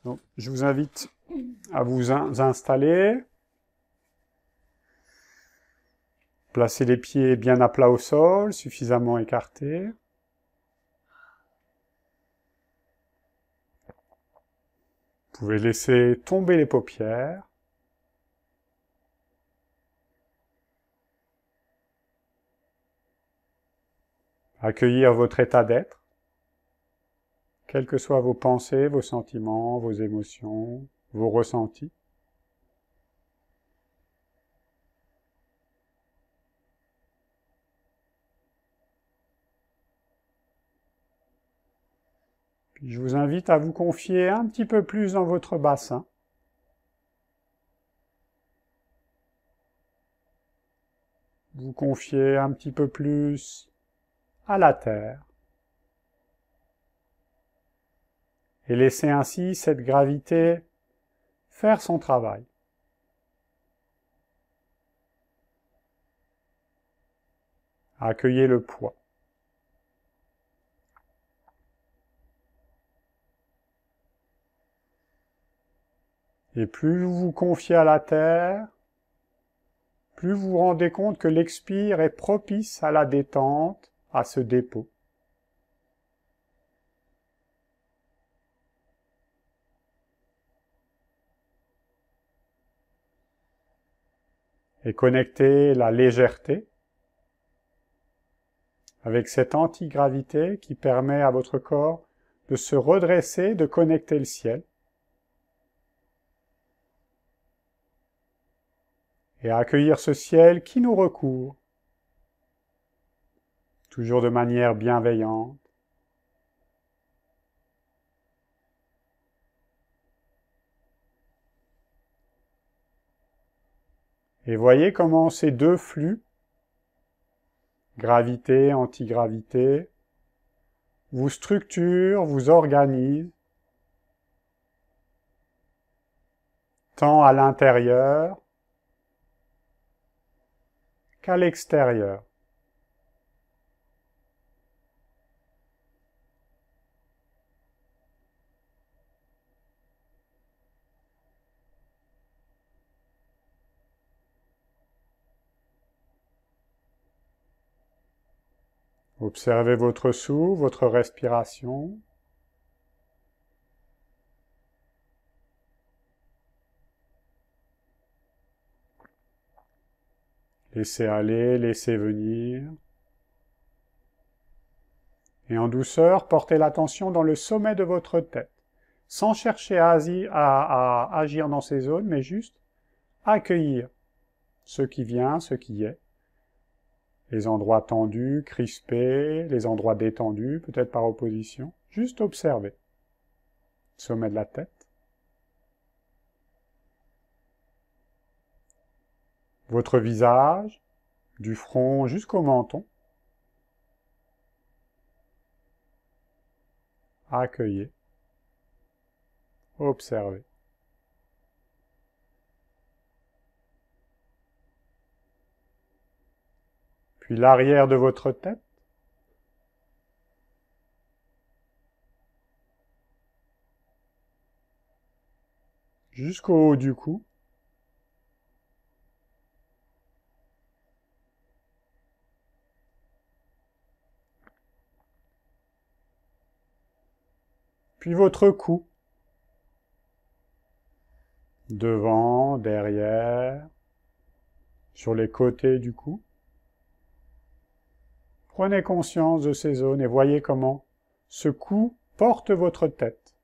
Donc, je vous invite à vous installer. Placez les pieds bien à plat au sol, suffisamment écartés. Vous pouvez laisser tomber les paupières. Accueillir votre état d'être, quelles que soient vos pensées, vos sentiments, vos émotions, vos ressentis. Puis je vous invite à vous confier un petit peu plus dans votre bassin. Vous confier un petit peu plus à la terre. Et laisser ainsi cette gravité faire son travail. Accueillez le poids. Et plus vous vous confiez à la terre, plus vous vous rendez compte que l'expire est propice à la détente, à ce dépôt. Et connectez la légèreté avec cette antigravité qui permet à votre corps de se redresser, de connecter le ciel. Et à accueillir ce ciel qui nous recouvre, toujours de manière bienveillante. Et voyez comment ces deux flux, gravité, antigravité, vous structurent, vous organisent, tant à l'intérieur qu'à l'extérieur. Observez votre souffle, votre respiration. Laissez aller, laissez venir. Et en douceur, portez l'attention dans le sommet de votre tête, sans chercher à agir dans ces zones, mais juste accueillir ce qui vient, ce qui est. Les endroits tendus, crispés, les endroits détendus, peut-être par opposition. Juste observer. Sommet de la tête. Votre visage, du front jusqu'au menton. Accueillez. Observez. Puis l'arrière de votre tête. Jusqu'au haut du cou. Puis votre cou. Devant, derrière, sur les côtés du cou. Prenez conscience de ces zones et voyez comment ce cou porte votre tête.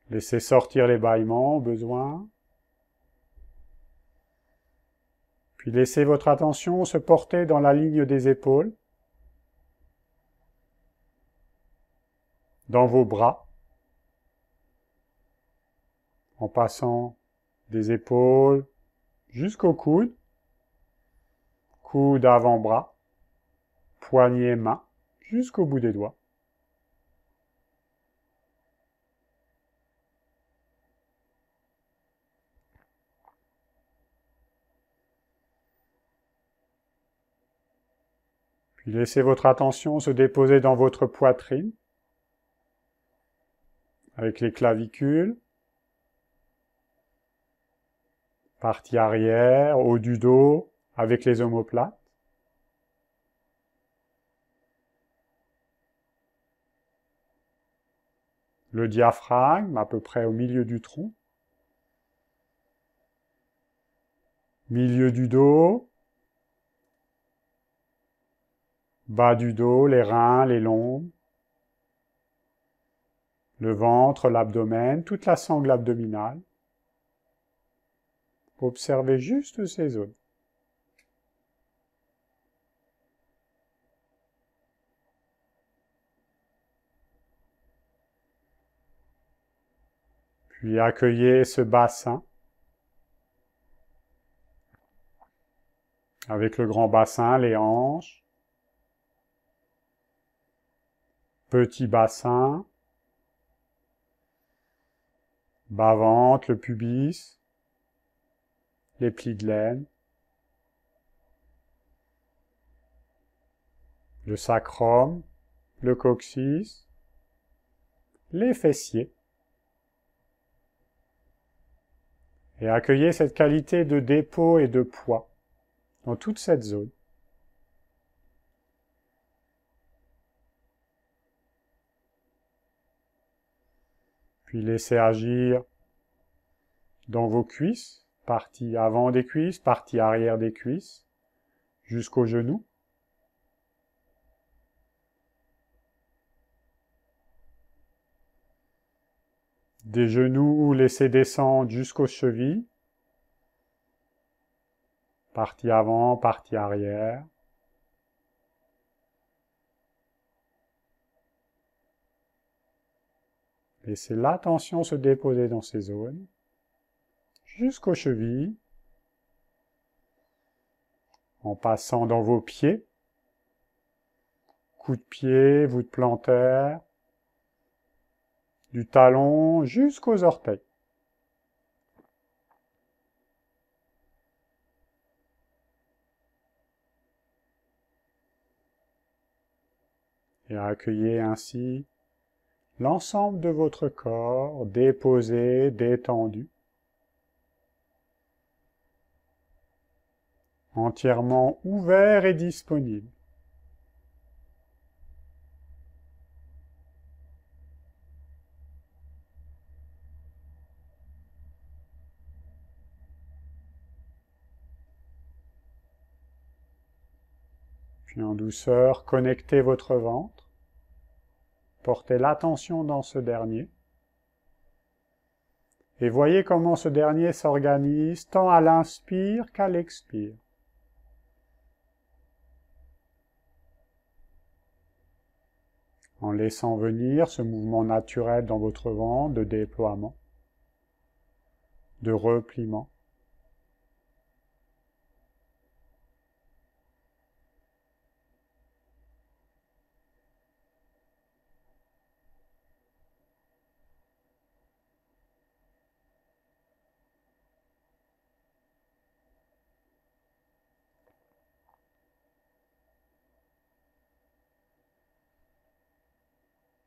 Laissez sortir les bâillements au besoin. Puis laissez votre attention se porter dans la ligne des épaules, dans vos bras, en passant des épaules jusqu'au coude, coude avant-bras, poignet main, jusqu'au bout des doigts. Puis laissez votre attention se déposer dans votre poitrine, avec les clavicules, partie arrière, haut du dos, avec les omoplates. Le diaphragme, à peu près au milieu du tronc. Milieu du dos. Bas du dos, les reins, les lombes. Le ventre, l'abdomen, toute la sangle abdominale. Observez juste ces zones. Puis accueillez ce bassin avec le grand bassin, les hanches, petit bassin, bas-ventre, le pubis, les plis de laine, le sacrum, le coccyx, les fessiers. Et accueillez cette qualité de dépôt et de poids dans toute cette zone. Puis laissez agir dans vos cuisses, partie avant des cuisses, partie arrière des cuisses, jusqu'aux genoux. Des genoux, laissez descendre jusqu'aux chevilles, partie avant, partie arrière. Laissez l'attention se déposer dans ces zones, jusqu'aux chevilles, en passant dans vos pieds, coup de pied, voûte plantaire, du talon jusqu'aux orteils. Et accueillez ainsi l'ensemble de votre corps déposé, détendu, entièrement ouvert et disponible. Puis en douceur, connectez votre ventre, portez l'attention dans ce dernier, et voyez comment ce dernier s'organise tant à l'inspire qu'à l'expire. En laissant venir ce mouvement naturel dans votre ventre de déploiement, de repliement.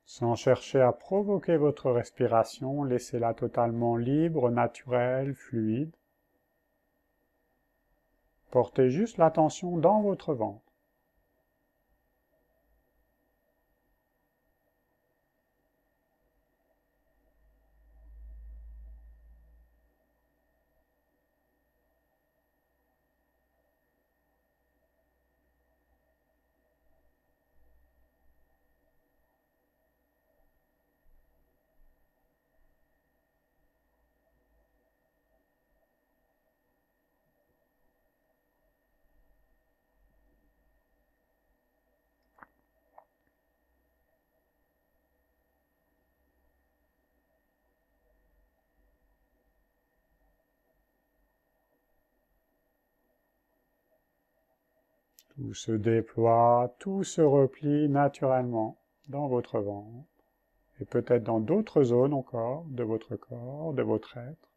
Sans chercher à provoquer votre respiration, laissez-la totalement libre, naturelle, fluide. Portez juste l'attention dans votre ventre. Tout se déploie, tout se replie naturellement dans votre ventre, et peut-être dans d'autres zones encore de votre corps, de votre être.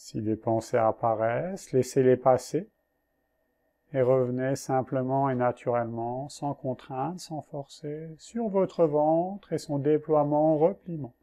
Si des pensées apparaissent, laissez-les passer et revenez simplement et naturellement, sans contrainte, sans forcer, sur votre ventre et son déploiement, repliement.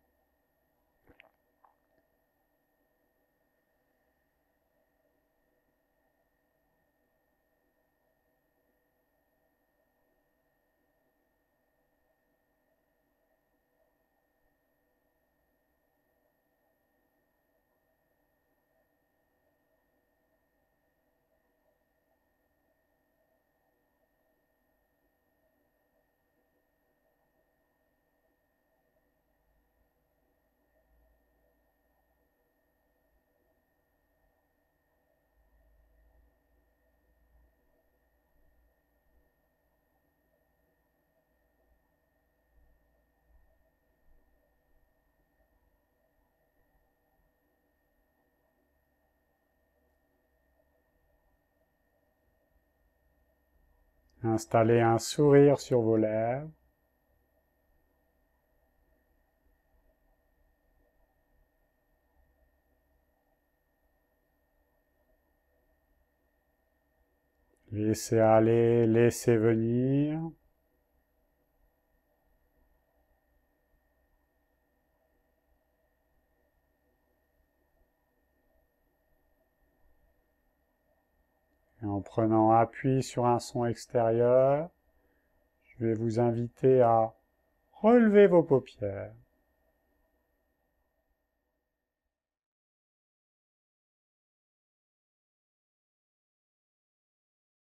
Installez un sourire sur vos lèvres. Laissez aller, laissez venir. Et en prenant appui sur un son extérieur, je vais vous inviter à relever vos paupières.